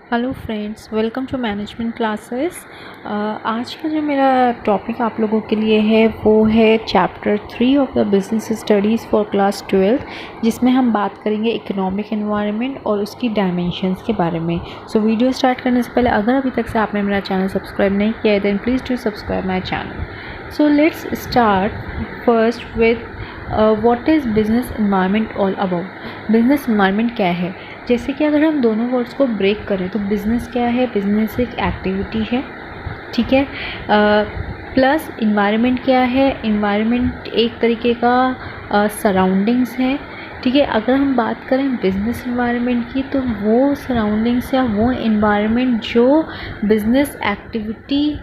Hello friends, welcome to management classes. आज का जो मेरा टॉपिक आप लोगों के लिए है वो है chapter 3 of the business studies for class 12, जिसमें हम बात करेंगे इकोनॉमिक एनवायरनमेंट और उसकी डायमेंशंस के बारे में। सो वीडियो स्टार्ट करने से पहले अगर अभी तक से आपने मेरा चैनल सब्सक्राइब नहीं किया है then please do subscribe my channel. So let's start first with what is business environment all about. Business environment क्या है? जैसे कि अगर हम दोनों वर्ड्स को ब्रेक करें तो बिज़नेस क्या है? बिज़नेस एक एक्टिविटी है, ठीक है। प्लस इन्वायरमेंट क्या है? इन्वायरमेंट एक तरीके का सराउंडिंग्स है, ठीक है। अगर हम बात करें बिज़नेस इन्वायरमेंट की तो वो सराउंडिंग्स या वो इन्वायरमेंट जो बिज़नेस एक्टिविटी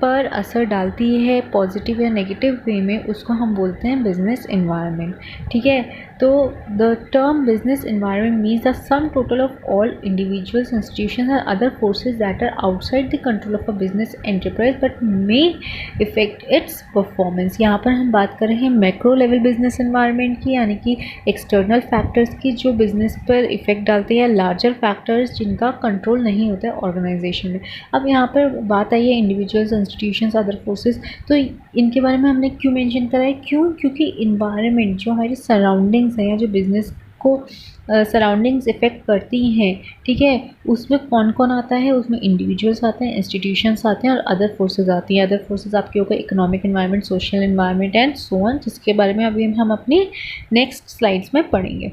पर असर डालती है पॉजिटिव या नेगेटिव वे में, उसको हम बोलते हैं बिज़नेस इन्वायरमेंट, ठीक है। तो the term business environment means the sum total of all individuals, institutions और other forces that are outside the control of a business enterprise but may effect its performance. यहाँ पर हम बात कर रहे हैं मैक्रो लेवल बिजनेस इन्वायरमेंट की, यानी कि एक्सटर्नल फैक्टर्स की जो बिजनेस पर इफेक्ट डालते हैं, या लार्जर फैक्टर्स जिनका कंट्रोल नहीं होता है ऑर्गेनाइजेशन में। अब यहाँ पर बात आई है इंडिविजुअल्स, इंस्टीट्यूशंस, अदर फोर्सेस, तो इनके बारे में हमने क्यों मेंशन करा है? क्योंकि इन्वायरमेंट जो हमारी सराउंडिंग्स है या जो बिज़नेस को सराउंडिंग्स इफ़ेक्ट करती हैं, ठीक है, उसमें कौन कौन आता है? उसमें इंडिविजुअल्स आते हैं, इंस्टीट्यूशंस आते हैं और अदर फोर्सेस आती हैं। अदर फोर्सेस आपके होगा economic environment, social environment and so on, जिसके बारे में अभी हम अपनी नेक्स्ट स्लाइड्स में पढ़ेंगे,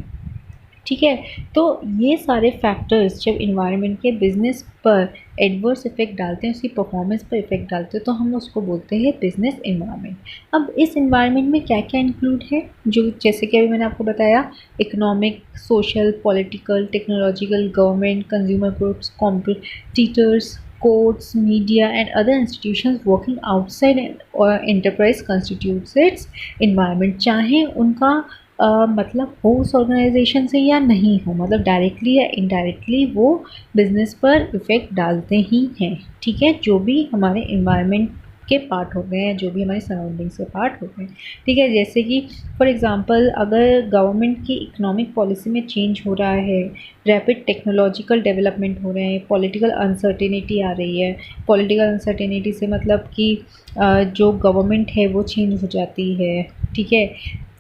ठीक है। तो ये सारे फैक्टर्स जब इन्वायरमेंट के बिज़नेस पर एडवर्स इफेक्ट डालते हैं, उसकी परफॉर्मेंस पर इफेक्ट डालते हैं, तो हम उसको बोलते हैं बिज़नेस इन्वायरमेंट। अब इस इन्वायरमेंट में क्या क्या इंक्लूड है, जो जैसे कि अभी मैंने आपको बताया, economic, social, political, technological, government, consumer groups, competitors, courts, media and other institutions working outside enterprise constitutes it's environment. चाहे उनका मतलब हो उस ऑर्गेनाइजेशन से या नहीं हो, मतलब डायरेक्टली या इनडायरेक्टली वो बिज़नेस पर इफ़ेक्ट डालते ही हैं, ठीक है। जो भी हमारे इन्वायरमेंट के पार्ट हो गए हैं, जो भी हमारे सराउंडिंग्स के पार्ट हो गए हैं, ठीक है। जैसे कि फॉर एग्जांपल अगर गवर्नमेंट की इकोनॉमिक पॉलिसी में चेंज हो रहा है, रैपिड टेक्नोलॉजिकल डेवलपमेंट हो रहे हैं, पॉलिटिकल अनसर्टेनिटी आ रही है। पॉलिटिकल अनसर्टेनिटी से मतलब कि जो गवर्नमेंट है वो चेंज हो जाती है, ठीक है।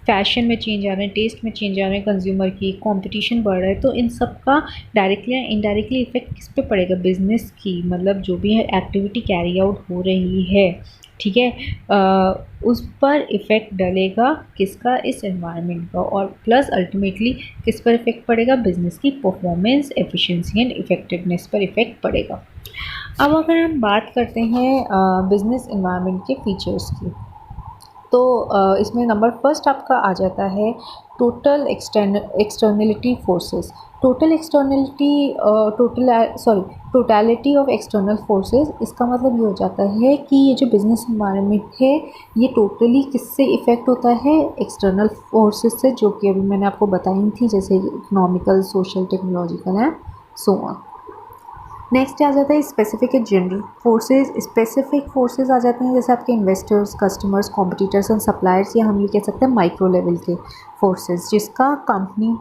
फैशन में चेंज आ रहे हैं, टेस्ट में चेंज आ रहे हैं, कंज्यूमर की कंपटीशन बढ़ रहा है, तो इन सब का डायरेक्टली या इनडायरेक्टली इफेक्ट किस पे पड़ेगा? बिजनेस की, मतलब जो भी है एक्टिविटी कैरी आउट हो रही है, ठीक है, उस पर इफ़ेक्ट डलेगा किसका? इस एनवायरनमेंट का। और प्लस अल्टीमेटली किस पर इफ़ेक्ट पड़ेगा? बिजनेस की परफॉर्मेंस, एफिशिएंसी एंड इफेक्टिवनेस पर इफ़ेक्ट पड़ेगा। अब अगर हम बात करते हैं बिजनेस एनवायरनमेंट के फीचर्स की, तो इसमें नंबर फर्स्ट आपका आ जाता है total externality forces. Total externality totality of external forces, इसका मतलब ये हो जाता है कि ये जो बिज़नेस इन्वायरमेंट है ये टोटली किससे इफ़ेक्ट होता है? एक्सटर्नल फोर्सेस से, जो कि अभी मैंने आपको बताई थी, जैसे economical, social, technological and so on. Next आ जाता है specific general forces. Specific forces आ जाते हैं जैसे आपके investors, customers, competitors and suppliers, या हम ये कह सकते हैं माइक्रो लेवल के फोर्सेस, जिसका कंपनी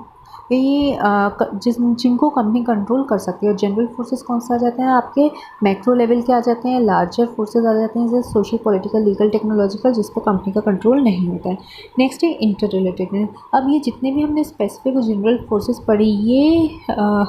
जिनको कंपनी कंट्रोल कर सकती है। और जनरल फोर्सेस कौन से आ जाते हैं? आपके मैक्रो लेवल के आ जाते हैं। लार्जर फोर्सेस आ जाते हैं जैसे सोशल, पॉलिटिकल, लीगल, टेक्नोलॉजिकल, जिस पर कंपनी का कंट्रोल नहीं होता है। नेक्स्ट है इंटर रिलेटेडनेस। अब ये जितने भी हमने स्पेसिफिक और जनरल फोर्सेस पढ़ी, ये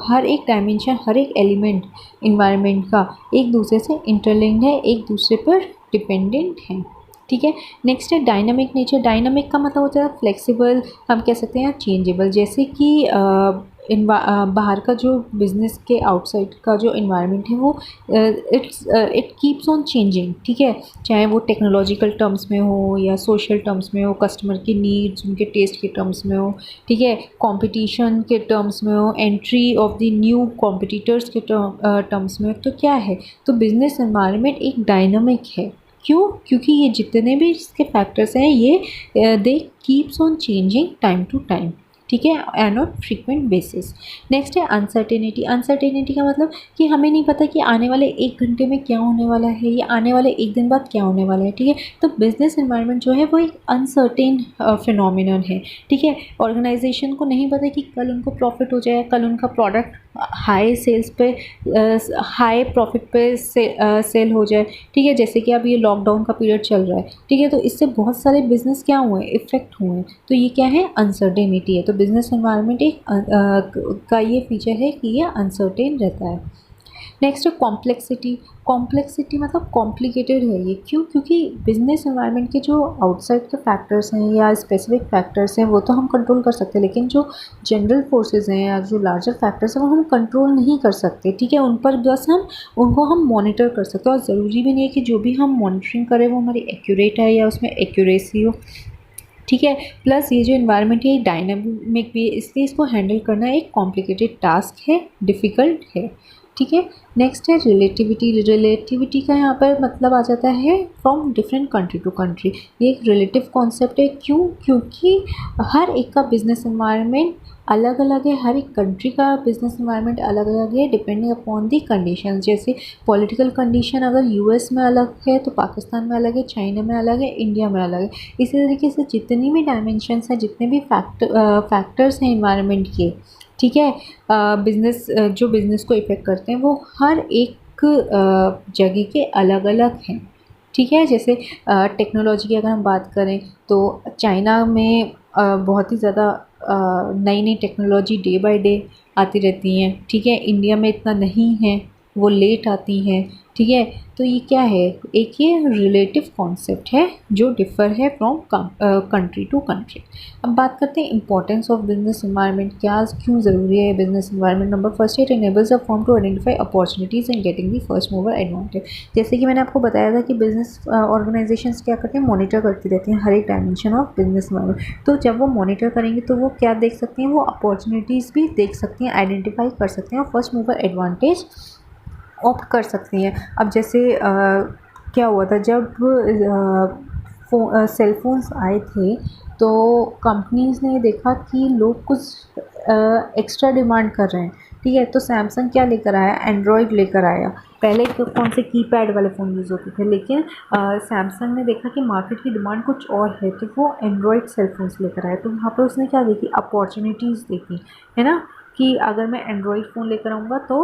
हर एक डायमेंशन, हर एक एलिमेंट इन्वायरमेंट का एक दूसरे से इंटरलिंक्ड है, एक दूसरे पर डिपेंडेंट है, ठीक है। नेक्स्ट है डायनामिक नेचर। डायनामिक का मतलब होता है फ्लेक्सिबल, हम कह सकते हैं चेंजेबल। जैसे कि बाहर का जो बिज़नेस के आउटसाइड का जो इन्वायरमेंट है वो इट कीप्स ऑन चेंजिंग, ठीक है। चाहे वो टेक्नोलॉजिकल टर्म्स में हो या सोशल टर्म्स में हो, कस्टमर की नीड्स, उनके टेस्ट के टर्म्स में हो, ठीक है, कंपटीशन के टर्म्स में हो, entry of the new competitors के टर्म्स में। तो क्या है? तो बिज़नेस इन्वायरमेंट एक डायनामिक है। क्यों? क्योंकि ये जितने भी इसके फैक्टर्स हैं ये they keeps on changing time to time, ठीक है, and on frequent basis. Next है अनसर्टेनिटी। अनसर्टेनिटी का मतलब कि हमें नहीं पता कि आने वाले 1 घंटे में क्या होने वाला है या आने वाले 1 दिन बाद क्या होने वाला है। ठीक है, तो बिजनेस एनवायरनमेंट जो है वो एक अनसर्टेन फिनोमिनन है। ठीक है, ऑर्गेनाइजेशन को नहीं पता कि कल उनको प्रॉफिट हो जाए, कल उनका प्रोडक्ट हाई सेल्स पे हाई प्रॉफिट पे सेल हो जाए। ठीक है, जैसे कि अब ये लॉकडाउन का पीरियड चल रहा है। ठीक है, तो इससे बहुत सारे बिजनेस क्या हुए हैं, इफ़ेक्ट हुए हैं। तो ये क्या है, अनसर्टेनिटी है। तो बिजनेस एनवायरनमेंट एक का ये फीचर है कि ये अनसर्टेन रहता है। नेक्स्ट है कॉम्प्लेक्सिटी। कॉम्प्लेक्सिटी मतलब कॉम्प्लिकेटेड है ये, क्यों? क्योंकि बिजनेस एनवायरनमेंट के जो आउटसाइड के फैक्टर्स हैं या स्पेसिफिक फैक्टर्स हैं वो तो हम कंट्रोल कर सकते हैं, लेकिन जो जनरल फोर्सेस हैं या जो लार्जर फैक्टर्स हैं वो हम कंट्रोल नहीं कर सकते। ठीक है, उन पर बस उनको हम मॉनिटर कर सकते हैं, और ज़रूरी भी नहीं है कि जो भी हम मॉनिटरिंग करें वो हमारी एक्यूरेट है या उसमें एक्यूरेसी हो। ठीक है, प्लस ये जो इन्वायरमेंट है ये डायनामिक भी है, इसलिए इसको हैंडल करना एक कॉम्प्लिकेटेड टास्क है, डिफ़िकल्ट है। ठीक है, नेक्स्ट है रिलेटिविटी। रिलेटिविटी का यहाँ पर मतलब आ जाता है from different country to country. ये एक रिलेटिव कॉन्सेप्ट है, क्यों? क्योंकि हर एक का बिजनेस एनवायरनमेंट अलग अलग है, हर एक कंट्री का बिजनेस एनवायरनमेंट अलग अलग है, डिपेंडिंग अपॉन दी कंडीशन। जैसे पॉलिटिकल कंडीशन अगर यूएस में अलग है तो पाकिस्तान में अलग है, चाइना में अलग है, इंडिया में अलग है। इसी तरीके से जितनी भी डायमेंशंस हैं, जितने भी फैक्टर्स हैं इन्वायरमेंट के, ठीक है, बिज़नेस जो बिज़नेस को इफ़ेक्ट करते हैं वो हर एक जगह के अलग अलग हैं। ठीक है, जैसे टेक्नोलॉजी की अगर हम बात करें तो चाइना में बहुत ही ज़्यादा नई नई टेक्नोलॉजी डे बाय डे आती रहती हैं। ठीक है, इंडिया में इतना नहीं है, वो लेट आती हैं। ठीक है, तो ये क्या है, एक ये रिलेटिव कॉन्सेप्ट है जो डिफ़र है फ्रॉम कंट्री टू कंट्री। अब बात करते हैं इंपॉर्टेंस ऑफ बिजनेस एनवायरनमेंट, क्या क्यों ज़रूरी है business environment. Number first, it enables a firm to identify opportunities and getting the first mover advantage. जैसे कि मैंने आपको बताया था कि बिजनेस ऑर्गेनाइजेशंस क्या करते हैं, मॉनिटर करती रहती हैं हर एक डायमेंशन ऑफ बिजनेस एनवायरनमेंट। तो जब वो मॉनिटर करेंगे तो वो क्या देख सकती हैं, वो अपॉर्चुनिटीज़ भी देख सकती हैं, आइडेंटिफाई कर सकते हैं और फर्स्ट मूवर एडवांटेज ऑप्ट कर सकती हैं। अब जैसे क्या हुआ था जब सेल फोन्स आए थे तो कंपनीज़ ने देखा कि लोग कुछ एक्स्ट्रा डिमांड कर रहे हैं। ठीक है, तो सैमसंग क्या लेकर आया, एंड्रॉयड लेकर आया। पहले तो कौन से कीपैड वाले फ़ोन यूज़ होते थे, लेकिन सैमसंग ने देखा कि मार्केट की डिमांड कुछ और है तो वो एंड्रॉयड सेल फोन्स लेकर आया। तो वहाँ पर उसने क्या देखी, अपॉर्चुनिटीज़ देखी, है ना, कि अगर मैं एंड्रॉयड फ़ोन लेकर आऊँगा तो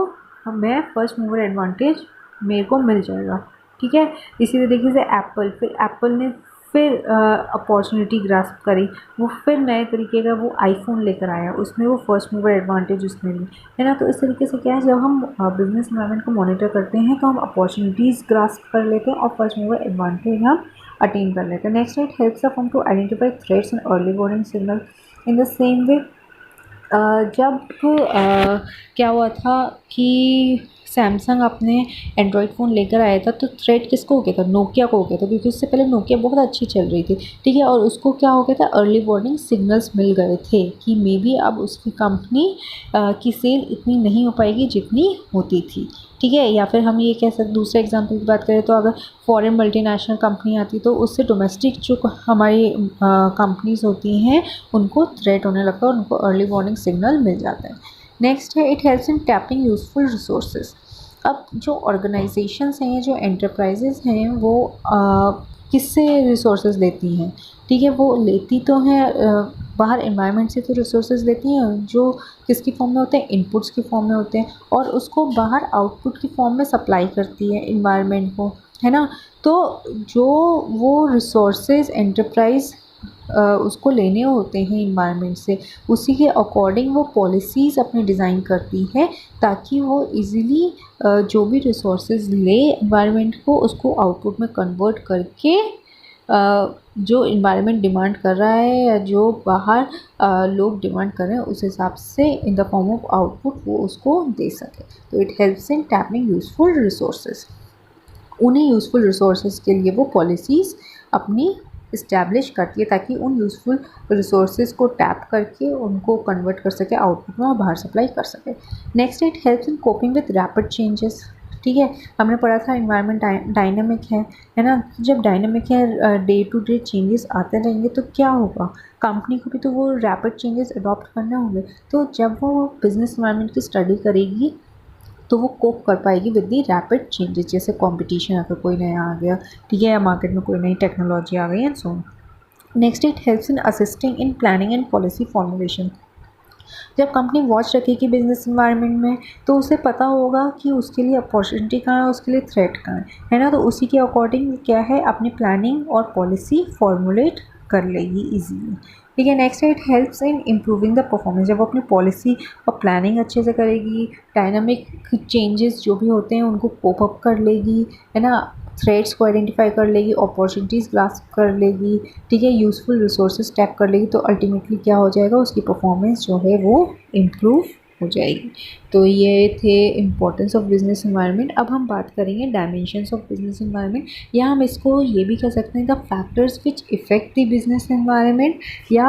मैं फर्स्ट मूवर एडवांटेज मेरे को मिल जाएगा। ठीक है, इसी तरीके से एप्पल ने फिर अपॉर्चुनिटी ग्रास्प करी, वो फिर नए तरीके का वो आईफोन लेकर आया, उसमें वो फर्स्ट मूवर एडवांटेज उसने ली, है ना। तो इस तरीके से क्या है, जब हम बिजनेस एनवायरनमेंट को मॉनिटर करते हैं तो हम अपॉर्चुनिटीज़ ग्रास्प कर लेते हैं और फर्स्ट मूवर एडवांटेज हम अटेन कर लेते हैं। Next, it helps a firm to identify threats and early warning signal. In the same way जब क्या हुआ था कि सैमसंग अपने एंड्रॉयड फ़ोन लेकर आया था तो थ्रेट किसको हो गया था, नोकिया को हो गया था, क्योंकि उससे पहले नोकिया बहुत अच्छी चल रही थी। ठीक है, और उसको क्या हो गया था, अर्ली वार्निंग सिग्नल्स मिल गए थे कि मे बी अब उसकी कंपनी की सेल इतनी नहीं हो पाएगी जितनी होती थी। ठीक है, या फिर हम ये कह सकते, दूसरे एग्जांपल की बात करें तो अगर फॉरेन मल्टीनेशनल कंपनी आती तो उससे डोमेस्टिक जो हमारी कंपनीज होती हैं उनको थ्रेट होने लगता है और उनको अर्ली वार्निंग सिग्नल मिल जाता है। नेक्स्ट है, it helps in tapping useful resources. अब जो ऑर्गेनाइजेशंस हैं, जो एंटरप्राइजेज़ हैं, वो किससे रिसोर्सेज लेती हैं। ठीक है, वो लेती तो हैं बाहर एनवायरनमेंट से तो रिसोर्सेज लेती हैं, जो किसकी फॉर्म में होते हैं, इनपुट्स की फॉर्म में होते हैं, और उसको बाहर आउटपुट की फॉर्म में सप्लाई करती है इन्वायरमेंट को, है ना। तो जो वो रिसोर्सेज एंटरप्राइज उसको लेने होते हैं इन्वायरमेंट से, उसी के अकॉर्डिंग वो पॉलिसीज़ अपने डिज़ाइन करती है ताकि वो इजीली जो भी रिसोर्सेज ले इन्वायरमेंट को, उसको आउटपुट में कन्वर्ट करके जो इन्वायरमेंट डिमांड कर रहा है या जो बाहर लोग डिमांड कर रहे हैं उस हिसाब से in the form of output वो उसको दे सके। तो it helps in tapping useful resources. उन्हें यूज़फुल रिसोर्सेज के लिए वो पॉलिसीज़ अपनी इस्टेब्लिश करती है ताकि उन यूज़फुल रिसोर्सेज को टैप करके उनको कन्वर्ट कर सके आउटपुट में और बाहर सप्लाई कर सके। Next, it helps in coping with rapid changes. ठीक है। हमने पढ़ा था एनवायरनमेंट डायनामिक है ना। जब डायनामिक है, डे टू डे चेंजेस आते रहेंगे तो क्या होगा, कंपनी को भी तो वो रैपिड चेंजेस अडॉप्ट करने होंगे। तो जब वो बिजनेस एनवायरनमेंट की स्टडी करेगी तो वो कोप कर पाएगी विद दी रैपिड चेंजेस, जैसे कंपटीशन अगर कोई नया आ गया, ठीक है, या मार्केट में कोई नई टेक्नोलॉजी आ गई and so on. Next, it helps in assisting in planning and policy formulation. जब कंपनी वॉच रखेगी बिजनेस इन्वायरमेंट में तो उसे पता होगा कि उसके लिए अपॉर्चुनिटी कहाँ है, उसके लिए थ्रेट कहाँ है ना। तो उसी के अकॉर्डिंग क्या है, अपनी प्लानिंग और पॉलिसी फॉर्मुलेट कर लेगी ईजीली। ठीक है। Next, it helps in improving the performance. जब वो अपनी पॉलिसी और प्लानिंग अच्छे से करेगी, डायनामिक चेंजेस जो भी होते हैं उनको कोप अप कर लेगी, है ना, थ्रेड्स को आइडेंटिफाई कर लेगी, अपॉर्चुनिटीज़ ग्रास्प कर लेगी, ठीक है, यूज़फुल रिसोर्सेज टैप कर लेगी, तो अल्टीमेटली क्या हो जाएगा, उसकी परफॉर्मेंस जो है वो इम्प्रूव हो जाएगी। तो ये थे इम्पोर्टेंस ऑफ बिजनेस एनवायरनमेंट। अब हम बात करेंगे डायमेंशंस ऑफ बिजनेस एनवायरनमेंट, या हम इसको ये भी कह सकते हैं the factors which effect the business environment, या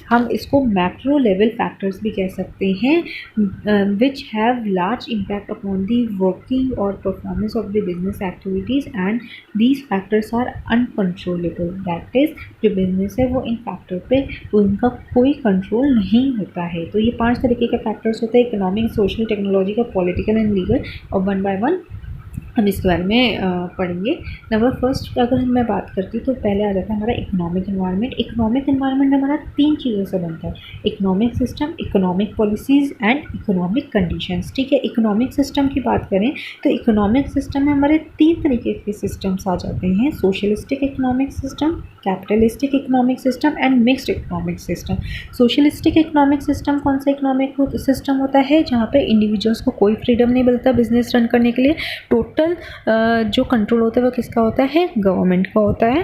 हम इसको मैक्रो लेवल फैक्टर्स भी कह सकते हैं which have large impact upon the working और performance of the business activities and these factors are uncontrollable. That is जो बिजनेस है वो इन फैक्टर पे उनका कोई कंट्रोल नहीं होता है। तो ये 5 तरीके के फैक्टर्स होते हैं, economic, social, technological, political and legal, और वन बाय वन हम इसके बारे में पढ़ेंगे। नंबर फर्स्ट अगर मैं बात करती हूँ तो पहले आ जाता है हमारा इकोनॉमिक एनवायरनमेंट। इकोनॉमिक एनवायरनमेंट हमारा 3 चीज़ों से बनता है, economic system, economic policies and economic conditions. ठीक है। इकोनॉमिक सिस्टम की बात करें तो इकोनॉमिक सिस्टम में हमारे 3 तरीके के सिस्टम्स आ जाते हैं, socialistic economic system, capitalistic economic system and mixed economic system. Socialistic economic system कौन सा इकोनॉमिक सिस्टम होता है, जहाँ पे इंडिविजुअल्स को कोई फ्रीडम नहीं मिलता बिजनेस रन करने के लिए, टोटल जो कंट्रोल होता है वो किसका होता है, गवर्नमेंट का होता है।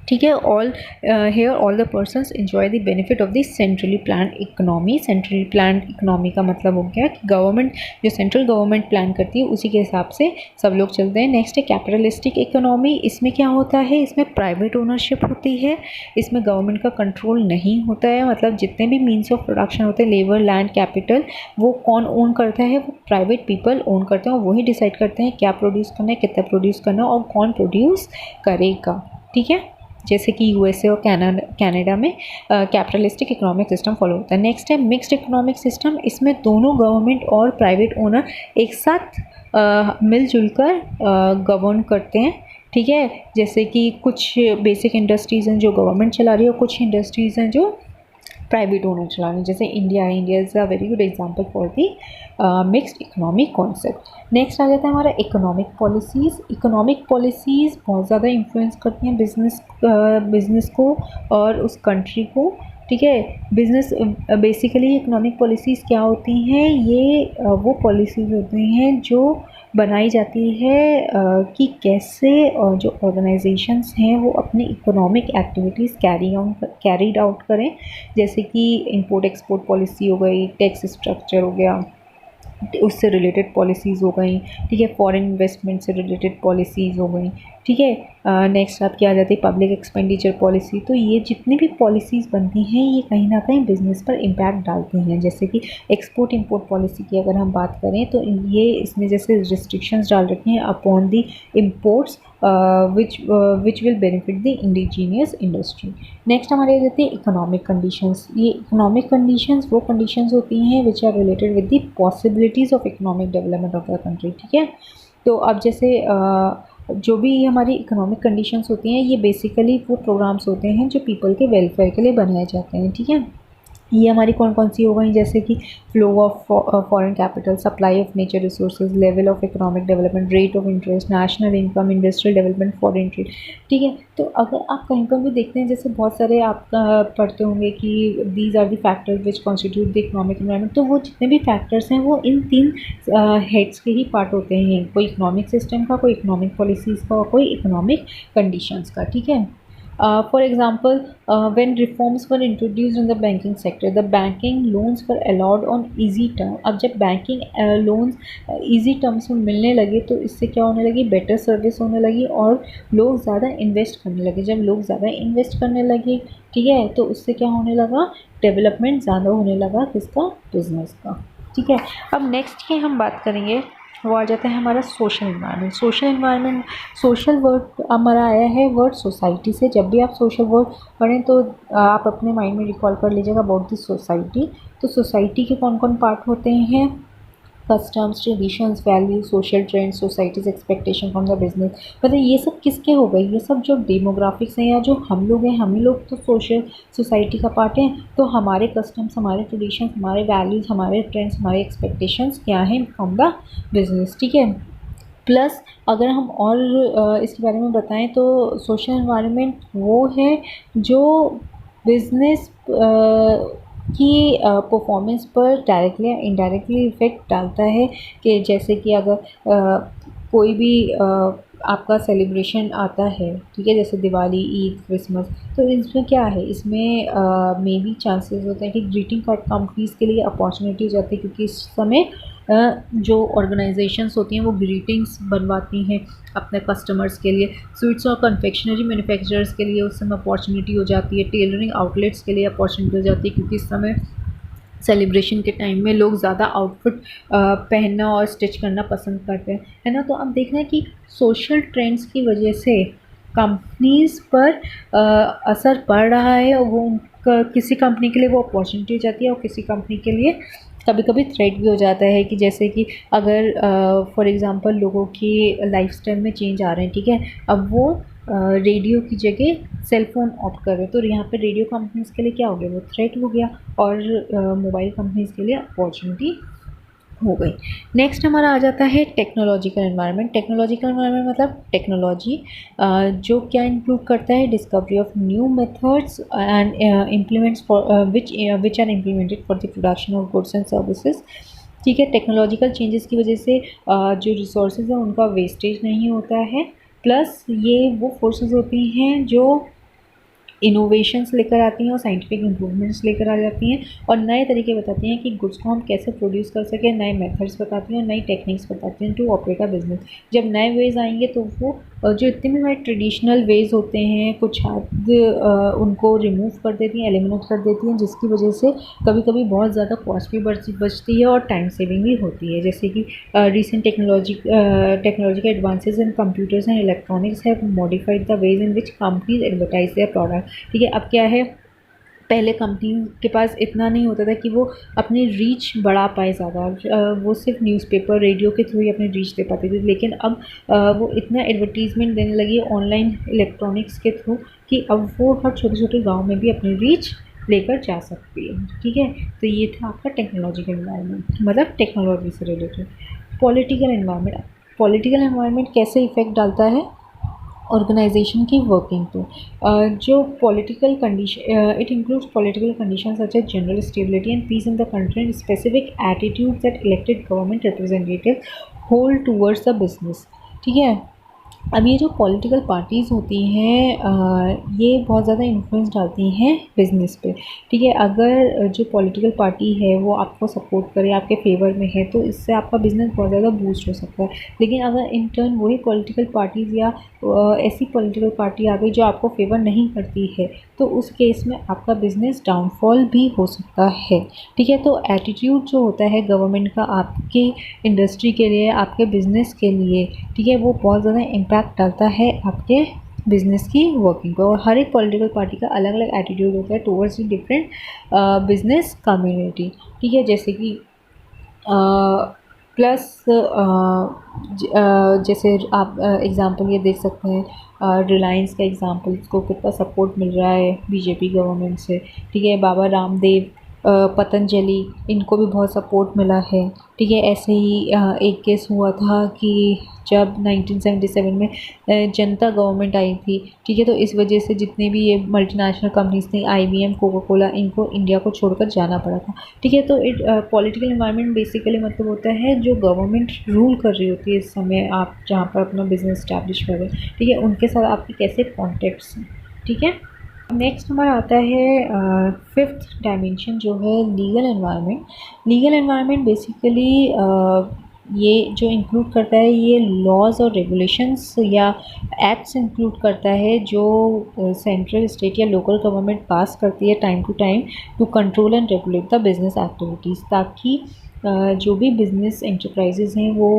ठीक है। All here all the persons enjoy the benefit of the centrally plan economy. Centrally plan economy का मतलब हो गया कि गवर्नमेंट, जो सेंट्रल गवर्नमेंट प्लान करती है उसी के हिसाब से सब लोग चलते हैं। नेक्स्ट है कैपिटलिस्टिक इकोनॉमी। इसमें क्या होता है, इसमें प्राइवेट ओनरशिप होती है, इसमें गवर्नमेंट का कंट्रोल नहीं होता है। मतलब जितने भी मीन्स ऑफ प्रोडक्शन होते हैं, लेबर, लैंड, कैपिटल, वो कौन ओन करता है, वो प्राइवेट पीपल ओन करते हैं और वही डिसाइड करते हैं क्या प्रोड्यूस करना है, कितना प्रोड्यूस करना है और कौन प्रोड्यूस करेगा। ठीक है। जैसे कि यूएसए और कनाडा में कैपिटलिस्टिक इकोनॉमिक सिस्टम फॉलो होता है। नेक्स्ट है मिक्स्ड इकोनॉमिक सिस्टम। इसमें दोनों गवर्नमेंट और प्राइवेट ओनर एक साथ मिलजुल कर गवर्न करते हैं। ठीक है। जैसे कि कुछ बेसिक इंडस्ट्रीज़ हैं जो गवर्नमेंट चला रही है और कुछ इंडस्ट्रीज़ हैं जो प्राइवेट ओनर चला रहे हैं, जैसे इंडिया है। India is a very good example for the mixed economic concept. Next आ जाता है हमारा इकोनॉमिक पॉलिसीज़। इकोनॉमिक पॉलिसीज़ बहुत ज़्यादा इन्फ्लुएंस करती हैं बिज़नेस को और उस कंट्री को। ठीक है। बिज़नेस बेसिकली इकोनॉमिक पॉलिसीज़ क्या होती हैं, ये वो पॉलिसीज़ होती हैं जो बनाई जाती है कि कैसे जो ऑर्गेनाइजेशंस हैं वो अपनी इकोनॉमिक एक्टिविटीज़ कैरीड आउट करें। जैसे कि इंपोर्ट एक्सपोर्ट पॉलिसी हो गई, टैक्स स्ट्रक्चर हो गया, उससे रिलेटेड पॉलिसीज़ हो गई। ठीक है। फॉरेन इन्वेस्टमेंट से रिलेटेड पॉलिसीज़ हो गई। ठीक है। नेक्स्ट आपकी आ जाती है पब्लिक एक्सपेंडिचर पॉलिसी। तो ये जितनी भी पॉलिसीज़ बनती हैं ये कहीं ना कहीं बिजनेस पर इम्पैक्ट डालती हैं। जैसे कि एक्सपोर्ट इंपोर्ट पॉलिसी की अगर हम बात करें तो ये इसमें जैसे रिस्ट्रिक्शंस डाल रखी हैं upon the imports which will benefit the indigenous industry. Next हमारे आ जाती है इकोनॉमिक कंडीशंस। ये इकोनॉमिक कंडीशंस वो कंडीशंस होती हैं which are related with the possibilities of economic development of the country. ठीक है। तो अब जैसे जो भी हमारी इकोनॉमिक कंडीशंस होती हैं ये बेसिकली वो प्रोग्राम्स होते हैं जो पीपल के वेलफेयर के लिए बनाए जाते हैं। ठीक है। ये हमारी कौन कौन सी हो गई, जैसे कि flow of foreign capital, supply of nature resources, level of economic development, rate of interest, national income, industrial development, foreign trade. ठीक है। तो अगर आप कहीं पर भी देखते हैं, जैसे बहुत सारे आप पढ़ते होंगे कि these are the factors which constitute the economic environment, तो वो जितने भी फैक्टर्स हैं वो इन 3 हेड्स के ही पार्ट होते हैं, कोई इकोनॉमिक सिस्टम का, कोई इकोनॉमिक पॉलिसीज़ का और कोई इकोनॉमिक कंडीशंस का। ठीक है। For example, when reforms were introduced in the banking sector, the banking loans were allowed on easy term. अब जब banking loans easy terms में मिलने लगे तो इससे क्या होने लगी, बेटर सर्विस होने लगी और लोग ज़्यादा इन्वेस्ट करने लगे। जब लोग ज़्यादा इन्वेस्ट करने लगे, ठीक है, तो उससे क्या होने लगा, डेवलपमेंट ज़्यादा होने लगा किसका, बिजनेस का। ठीक है। अब नेक्स्ट की हम बात करेंगे वो आ जाता है हमारा सोशल इन्वायरमेंट। सोशल वर्ड हमारा आया है वर्ड सोसाइटी से। जब भी आप सोशल वर्ड पढ़ें तो आप अपने माइंड में रिकॉल कर लीजिएगा अबाउट द सोसाइटी। तो सोसाइटी के कौन कौन पार्ट होते हैं? Customs, traditions, values, social trends, societies expectation from the business. मतलब ये सब किसके हो गए? ये सब जो डेमोग्राफिक्स हैं या जो हम लोग हैं, हम ही लोग तो सोसाइटी का पार्ट हैं। तो हमारे कस्टम्स, हमारे ट्रेडिशंस, हमारे वैल्यूज़, हमारे ट्रेंड्स, हमारे एक्सपेक्टेशंस क्या हैं फ्रॉम द बिजनेस, ठीक है। प्लस अगर हम और इसके बारे में बताएं तो सोशल एनवायरनमेंट वो है जो बिज़नेस की परफॉर्मेंस पर डायरेक्टली या इनडायरेक्टली इफ़ेक्ट डालता है। कि जैसे कि अगर कोई भी आपका सेलिब्रेशन आता है, ठीक है, जैसे दिवाली, ईद, क्रिसमस, तो इसमें क्या है, इसमें मे बी चांसेस होते हैं कि ग्रीटिंग कार्ड कंपनीज़ के लिए अपॉर्चुनिटी हो जाती है, क्योंकि इस समय जो ऑर्गेनाइजेशंस होती हैं वो ग्रीटिंग्स बनवाती हैं अपने कस्टमर्स के लिए। स्वीट्स और कन्फेक्शनरी मैन्युफैक्चरर्स के लिए उस समय अपॉर्चुनिटी हो जाती है। टेलरिंग आउटलेट्स के लिए अपॉर्चुनिटी हो जाती है, क्योंकि इस समय सेलिब्रेशन के टाइम में लोग ज़्यादा आउटफिट पहनना और स्टिच करना पसंद करते हैं, है ना। तो अब देखना है कि सोशल ट्रेंड्स की वजह से कंपनीज़ पर असर पड़ रहा है, और वो किसी कंपनी के लिए वो अपॉर्चुनिटी हो जाती है और किसी कंपनी के लिए कभी कभी थ्रेट भी हो जाता है। कि जैसे कि अगर फॉर एग्ज़ाम्पल लोगों की लाइफस्टाइल में चेंज आ रहे हैं, ठीक है, अब वो रेडियो की जगह सेल फ़ोन ऑप्ट कर रहे हैं, तो यहाँ पे रेडियो कंपनीज़ के लिए क्या हो गया, वो थ्रेट हो गया, और मोबाइल कंपनीज़ के लिए अपॉर्चुनिटी हो गई। नेक्स्ट हमारा आ जाता है टेक्नोलॉजिकल एनवायरनमेंट। टेक्नोलॉजिकल एनवायरनमेंट मतलब टेक्नोलॉजी जो क्या इंक्लूड करता है, discovery of new methods and implements for which are implemented for the production of goods and services, ठीक है। टेक्नोलॉजिकल चेंजेस की वजह से जो रिसोर्सेज हैं उनका वेस्टेज नहीं होता है। प्लस ये वो फोर्सेस होती हैं जो इनोवेशंस लेकर आती हैं और साइंटिफिक इम्प्रूवमेंट्स लेकर आ जाती हैं, और नए तरीके बताती हैं कि गुड्स को हम कैसे प्रोड्यूस कर सकें। नए मेथड्स बताती हैं और नई टेक्निक्स बताती हैं टू ऑपरेट अ बिजनेस। जब नए वेज आएंगे तो वो जो इतने भी हमारे ट्रेडिशनल वेज होते हैं कुछ हद उनको रिमूव कर देती हैं, एलिमिनेट कर देती हैं, जिसकी वजह से कभी कभी बहुत ज़्यादा कॉस्ट भी बचती है और टाइम सेविंग भी होती है। जैसे कि recent technological advances in computers and electronics have modified the ways in which companies advertise their product, ठीक है। अब क्या है, पहले कंपनी के पास इतना नहीं होता था कि वो अपनी रीच बढ़ा पाए ज़्यादा, वो सिर्फ न्यूज़पेपर, रेडियो के थ्रू ही अपनी रीच दे पाते थे। लेकिन अब वो इतना एडवर्टीज़मेंट देने लगी ऑनलाइन इलेक्ट्रॉनिक्स के थ्रू कि अब वो हर छोटे छोटे गाँव में भी अपनी रीच लेकर जा सकती है, ठीक है। तो ये था आपका टेक्नोलॉजिकल एनवायरनमेंट, मतलब टेक्नोलॉजी से रिलेटेड। पॉलिटिकल एनवायरनमेंट कैसे इफ़ेक्ट डालता है ऑर्गेनाइजेशन की वर्किंग पे। जो political condition, it includes political condition such as general stability and peace in the country and specific attitude that elected government representative hold towards the business, ठीक है। अब ये जो पॉलिटिकल पार्टीज़ होती हैं ये बहुत ज़्यादा इन्फ्लुएंस डालती हैं बिज़नेस पे, ठीक है। अगर जो पॉलिटिकल पार्टी है वो आपको सपोर्ट करे, आपके फेवर में है, तो इससे आपका बिज़नेस बहुत ज़्यादा बूस्ट हो सकता है। लेकिन अगर इन टर्न वही पॉलिटिकल पार्टीज़ या ऐसी पॉलिटिकल पार्टी आ गई जो आपको फेवर नहीं करती है, तो उस केस में आपका बिज़नेस डाउनफॉल भी हो सकता है, ठीक है। तो एटीट्यूड जो होता है गवर्नमेंट का आपकी इंडस्ट्री के लिए, आपके बिज़नेस के लिए, ठीक है, वो बहुत ज़्यादा इम्पैक्ट डालता है आपके बिज़नेस की वर्किंग पर। और हर एक पॉलिटिकल पार्टी का अलग अलग एटीट्यूड होता है towards the different business community, ठीक है। जैसे कि प्लस जैसे आप एग्ज़ाम्पल ये देख सकते हैं, रिलायंस का एग्ज़ाम्पल, इसको कितना सपोर्ट मिल रहा है बीजेपी गवर्नमेंट से, ठीक है। बाबा रामदेव, पतंजलि, इनको भी बहुत सपोर्ट मिला है, ठीक है। ऐसे ही एक केस हुआ था कि जब 1977 में जनता गवर्नमेंट आई थी, ठीक है, तो इस वजह से जितने भी ये मल्टीनेशनल कंपनीज थी, IBM, कोका कोला, इनको इंडिया को छोड़कर जाना पड़ा था, ठीक है। तो पॉलिटिकल एनवायरनमेंट बेसिकली मतलब होता है जो गवर्नमेंट रूल कर रही होती है इस समय आप जहाँ पर अपना बिजनेस स्टैब्लिश कर रहे हैं, ठीक है, उनके साथ आपके कैसे कॉन्टेक्ट्स हैं, ठीक है। नेक्स्ट हमारा आता है फिफ्थ डायमेंशन जो है legal environment. Legal environment basically ये जो इंक्लूड करता है ये लॉज और रेगुलेशंस या एक्ट्स इंक्लूड करता है जो सेंट्रल स्टेट या लोकल गवर्नमेंट पास करती है time to time to control and regulate the business activities, ताकि जो भी बिज़नेस एंटरप्राइजेज़ हैं वो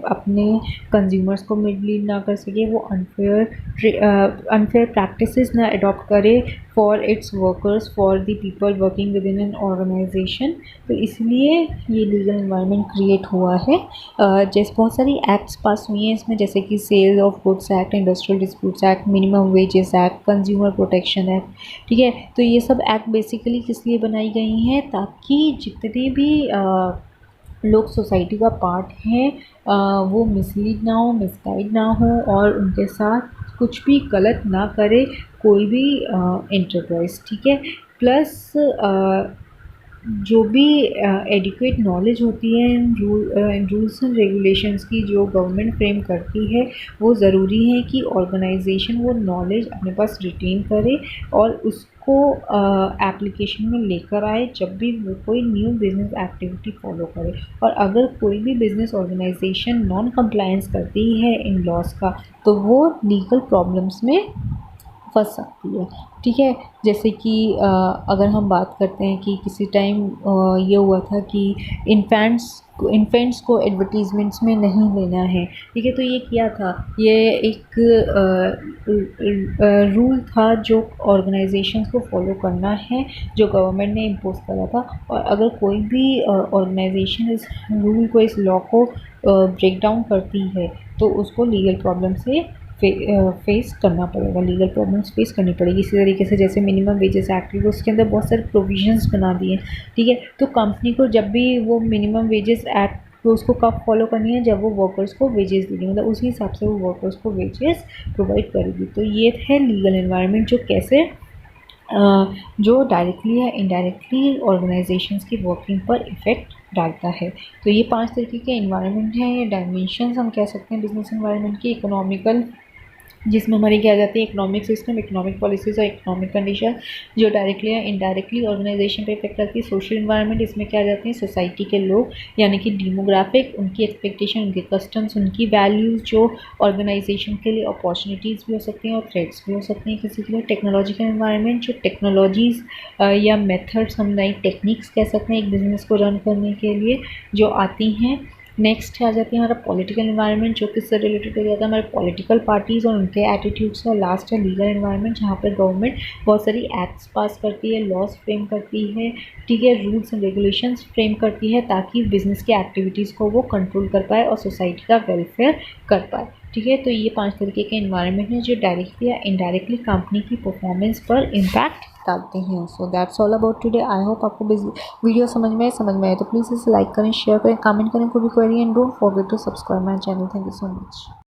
अपने कंज्यूमर्स को मिसलीड ना कर सके, वो अनफेयर प्रैक्टिसेस ना अडॉप्ट करे for its workers, for the people working within an organisation. तो इसलिए ये लीगल एनवायरनमेंट क्रिएट हुआ है। जैसे बहुत सारी एक्ट्स पास हुई हैं इसमें, जैसे कि sale of goods act, industrial disputes act, minimum wages act, consumer protection act. ठीक है, तो ये सब एक्ट बेसिकली किस लिए बनाई गई हैं, ताकि जितने भी लोग सोसाइटी का पार्ट हैं वो मिसलीड ना हो, मिसगाइड ना हो और उनके साथ कुछ भी गलत ना करे कोई भी एंटरप्राइज। ठीक है, प्लस जो भी एडिक्वेट नॉलेज होती है इन रूल्स एंड रेगुलेशंस की जो गवर्नमेंट फ्रेम करती है, वो ज़रूरी है कि ऑर्गेनाइजेशन वो नॉलेज अपने पास रिटेन करे और उसको एप्लीकेशन में लेकर आए जब भी वो कोई न्यू बिज़नेस एक्टिविटी फॉलो करे। और अगर कोई भी बिज़नेस ऑर्गेनाइजेशन नॉन कंप्लायंस करती है इन लॉज का, तो वो लीगल प्रॉब्लम्स में फँस सकती है। ठीक है, जैसे कि अगर हम बात करते हैं कि किसी टाइम ये हुआ था कि इन्फेंट्स को एडवर्टीज़मेंट्स में नहीं लेना है। ठीक है, तो ये क्या था, ये एक रूल था जो ऑर्गेनाइजेशंस को फॉलो करना है, जो गवर्नमेंट ने इम्पोज करा था। और अगर कोई भी ऑर्गेनाइजेशन इस रूल को, इस लॉ को ब्रेक डाउन करती है, तो उसको लीगल प्रॉब्लम से फेस करना पड़ेगा, लीगल प्रॉब्लम्स फेस करनी पड़ेगी। इसी तरीके से जैसे मिनिमम वेजेस एक्ट है, उसके अंदर बहुत सारे प्रोविजंस बना दिए। ठीक है, तो कंपनी को जब भी वो मिनिमम वेजेस एक्ट तो उसको कब फॉलो करनी है, जब वो वर्कर्स को वेजेस देगी, मतलब उसी हिसाब से वो वर्कर्स को वेजेस प्रोवाइड करेगी। तो ये है लीगल एनवायरनमेंट जो कैसे जो डायरेक्टली या इनडायरेक्टली ऑर्गेनाइजेशंस की वर्किंग पर इफ़ेक्ट डालता है। तो ये 5 तरीके के एनवायरनमेंट हैं, ये डायमेंशंस हम कह सकते हैं बिजनेस एनवायरनमेंट की। इकोनॉमिकल, जिसमें हमारी क्या आ जाती है इकोनॉमिक सिस्टम, इकोनॉमिक पॉलिसीज़ और इकोनॉमिक कंडीशन जो डायरेक्टली या इनडायरेक्टली ऑर्गेनाइजेशन पे इफेक्ट करती है। सोशल एनवायरनमेंट, इसमें क्या आ जाते हैं सोसाइटी के लोग, यानी कि डेमोग्राफिक, उनकी एक्सपेक्टेशन, उनके कस्टम्स, उनकी वैल्यूज़ जो ऑर्गेनाइजेशन के लिए अपॉर्चुनिटीज़ भी हो सकती हैं और थ्रेट्स भी हो सकती हैं किसी के लिए। टेक्नोलॉजिकल एनवायरनमेंट, जो टेक्नोलॉजीज़ या मेथड्स, हम नई टेक्निक्स कह सकते हैं एक बिज़नेस को रन करने के लिए जो आती हैं। नेक्स्ट आ जाती है हमारा पॉलिटिकल एनवायरनमेंट, जो किससे रिलेटेड हो जाता है हमारे पॉलिटिकल पार्टीज़ और उनके एटीट्यूड्स। और लास्ट है लीगल एनवायरनमेंट, जहाँ पर गवर्नमेंट बहुत सारी एक्ट्स पास करती है, लॉज फ्रेम करती है। ठीक है, रूल्स एंड रेगुलेशंस फ्रेम करती है ताकि बिजनेस की एक्टिविटीज़ को वो कंट्रोल कर पाए और सोसाइटी का वेलफेयर कर पाए। ठीक है, तो ये 5 तरीके के एनवायरनमेंट हैं जो डायरेक्टली या इनडायरेक्टली कंपनी की परफॉर्मेंस पर इम्पैक्ट डालते हैं। So that's all about today. I hope आपको वीडियो समझ में आए तो प्लीज़ इसे लाइक करें, शेयर करें, कमेंट करें कोई भी query, and don't forget to subscribe my channel. Thank you so much.